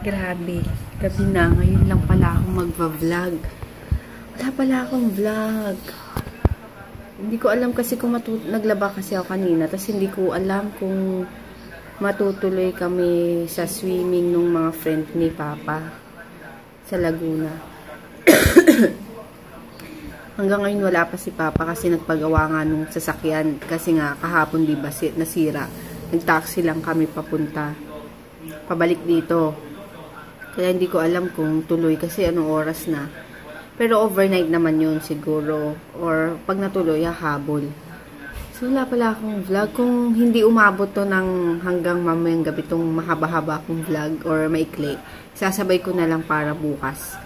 Grabe, gabi na. Ngayon lang pala akong magva-vlog. Wala pala akong vlog. Hindi ko alam kasi kung naglaba kasi ako kanina. Tapos hindi ko alam kung matutuloy kami sa swimming ng mga friend ni Papa sa Laguna. Hanggang ngayon wala pa si Papa kasi nagpagawa nga nung sasakyan. Kasi nga kahapon diba nasira. Nag-taxi lang kami pabalik dito. Kaya hindi ko alam kung tuloy kasi anong oras na. Pero overnight naman yun siguro. Or pag natuloy, habol. So wala pala akong vlog. Kung hindi umabot to ng hanggang mamayang gabi itong mahaba-haba akong vlog or maikli, sasabay ko na lang para bukas.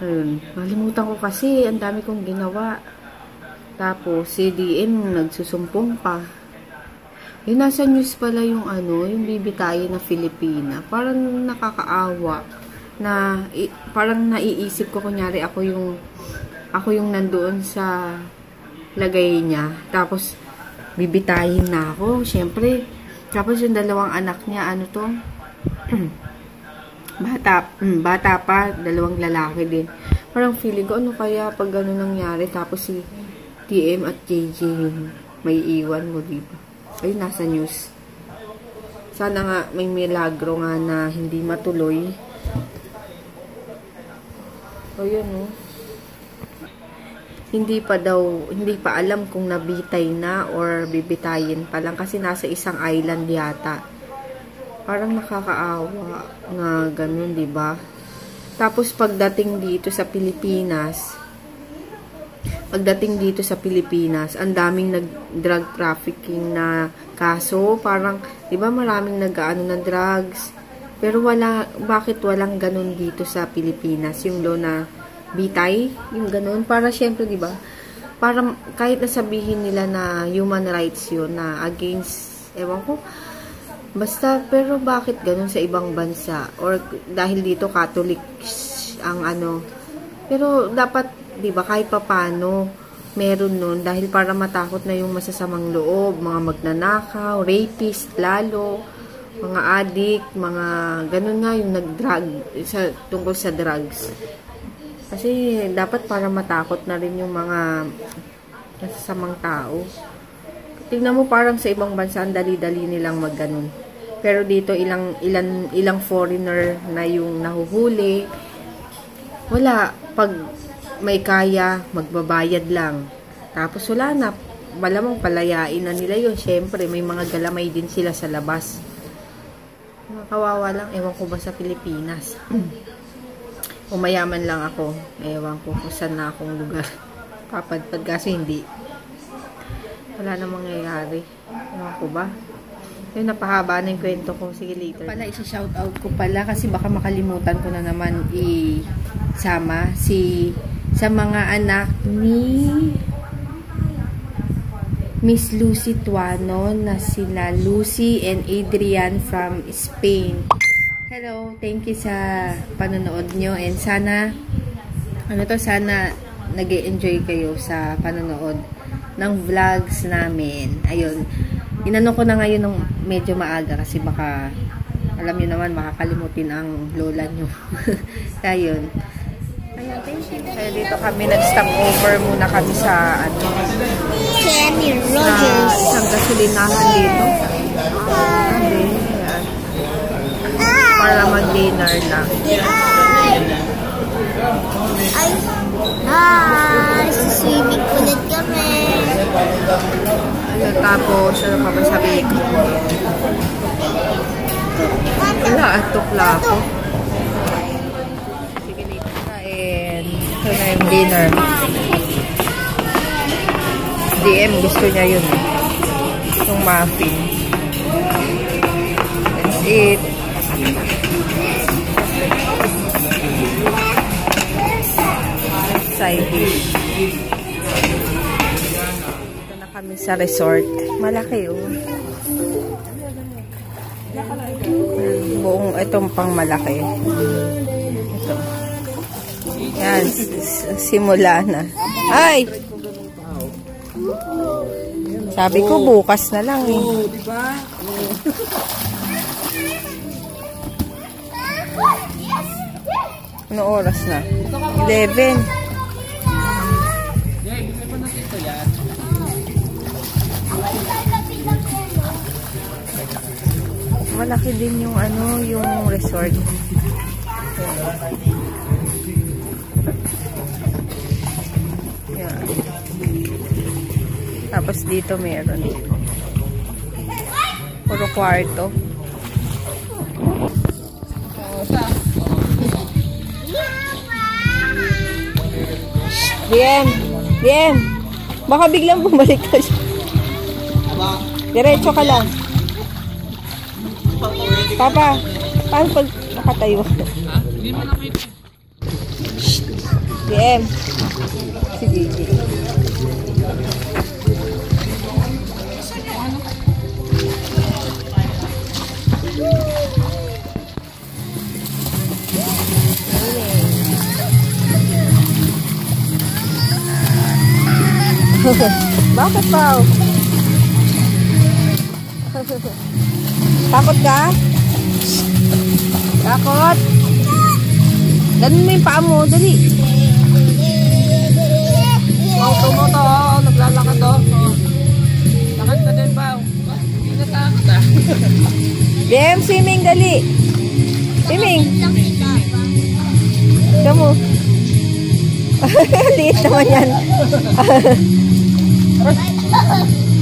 Ayun. Malimutan ko kasi ang dami kong ginawa. Tapos si DM nagsusumpong pa. Yung nasa news pala yung yung bibitayin na Filipina. Parang nakakaawa na parang naiisip ko kunyari ako yung nandoon sa lagay niya. Tapos bibitayin na ako, syempre. Tapos yung dalawang anak niya, bata pa, dalawang lalaki din. Parang feeling ko ano kaya pag gano'n nangyari tapos si TM at JJ yung may iwan mo, diba? Ayun, nasa news. Sana nga may milagro nga na hindi matuloy. O yun, Hindi pa alam kung nabitay na or bibitayin pa lang kasi nasa isang island yata. Parang nakakaawa nga ganun, diba? Tapos pagdating dito sa Pilipinas, ang daming nag-drug trafficking na kaso. Parang, di ba maraming nag-aano ng drugs. Pero bakit walang ganun dito sa Pilipinas? Yung law na bitay, yung ganun. Para syempre, di ba? Para kahit nasabihin nila na human rights yun, na against, ewan ko, basta, pero bakit ganun sa ibang bansa? Or dahil dito Catholic ang pero dapat, diba, kahit papano meron nun dahil para matakot na yung masasamang loob, mga magnanakaw, rapist, lalo, mga addict, mga ganun nga yung nag-drug tungkol sa drugs. Kasi dapat para matakot na rin yung mga masasamang tao. Tingnan mo parang sa ibang bansa ang dali-dali nilang magganon. Pero dito ilang foreigner na yung nahuhuli. Wala, pag may kaya, magbabayad lang. Tapos wala na, malamang palayain na nila yun. Siyempre, may mga galamay din sila sa labas. Kawawa lang, ewan ko ba sa Pilipinas. Umayaman lang ako, ewan ko kung saan na akong lugar. Papadpad kasi hindi. Wala na mangyayari. Ewan ko ba? Yung napahaba na yung kwento ko. Sige, later. Pala, isa-shoutout ko pala kasi baka makalimutan ko na naman isama sa mga anak ni Miss Lucy Tuano na sila Lucy and Adrian from Spain. Hello, thank you sa panonood nyo and sana sana nag-e-enjoy kayo sa panonood ng vlogs namin. Ayun, inano ko na ngayon ng medyo maaga kasi baka alam nyo naman makakalimutin ang lola nyo. Ayun. Ayan, thank you. Kaya dito kami nag-stop over muna kami sa Kenny Rogers. Isang gasolinahan dito. Ayan. Para mag-dinner lang. Hi! Swimming ulit kami. Ayun, tapos ano pa ba sabihin ko? Wala, atukla ako. Ito na yung dinner. DM, gusto niya yun. Yung muffin. That's it. Side dish. Ito na kami sa resort. Malaki oh. Buong itong pang malaki. Ito. Yan, simula na. Ay! Sabi ko bukas na lang eh. Ano oras na? 11. Malaki din yung ano, yung resort. Yan. Tapos dito meron. Puro kwarto. Bien. Baka biglang bumalik ka siya. Diretso ka lang. Papa, paano pag nakatayo? Hindi mo nakita. Bien. Si Gigi. Bakit pa? Takot ka? Takot? Ganun mo yung paa mo, dali. Auto mo to, naglalakad to. Lakad ka din ba? Hindi natakot ah. Dem, swimming, dali. Swimming. Kamu. Liit naman yan.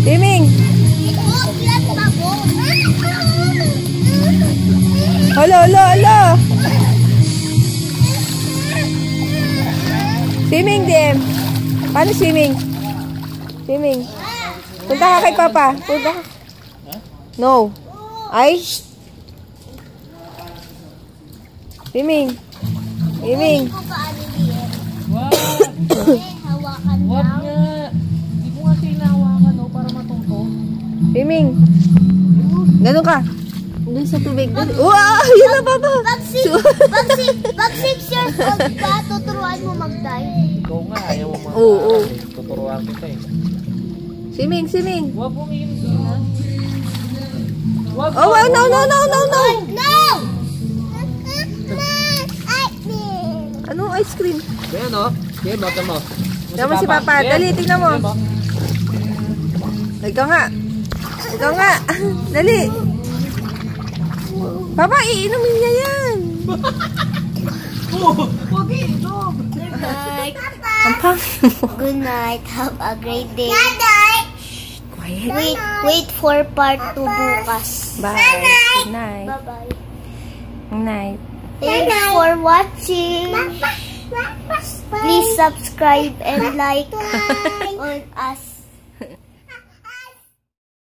Swimming. Hala. Swimming, Dem. Paano swimming? Swimming. Punta ka kay Papa. Punta ka. No. Ay. Swimming. Wag nga. Hindi ko nga sinahawakan para matuto. Swimming. Ganun ka. Doon sa tubig. Wow! Yun na, Papa! Pag 6 years old ka, tuturuan mo mag-dive. Ikaw nga, ayaw mo Oo. tuturuan kita eh. Swimming. Wag mo iinom ha. Wag Oh, wow, no! No! Anong ice cream? Ayan o. Sige, bata mo. Tignan mo si Papa. Dali, tignan mo. Ikaw nga. Dali. Papa, iinumin niya yan. Wag iinom. Good night. Ampang. Good night. Have a great day. Quiet. Wait for part 2 bukas. Bye. Good night. Bye-bye. Good night. Thanks for watching. Please subscribe and like.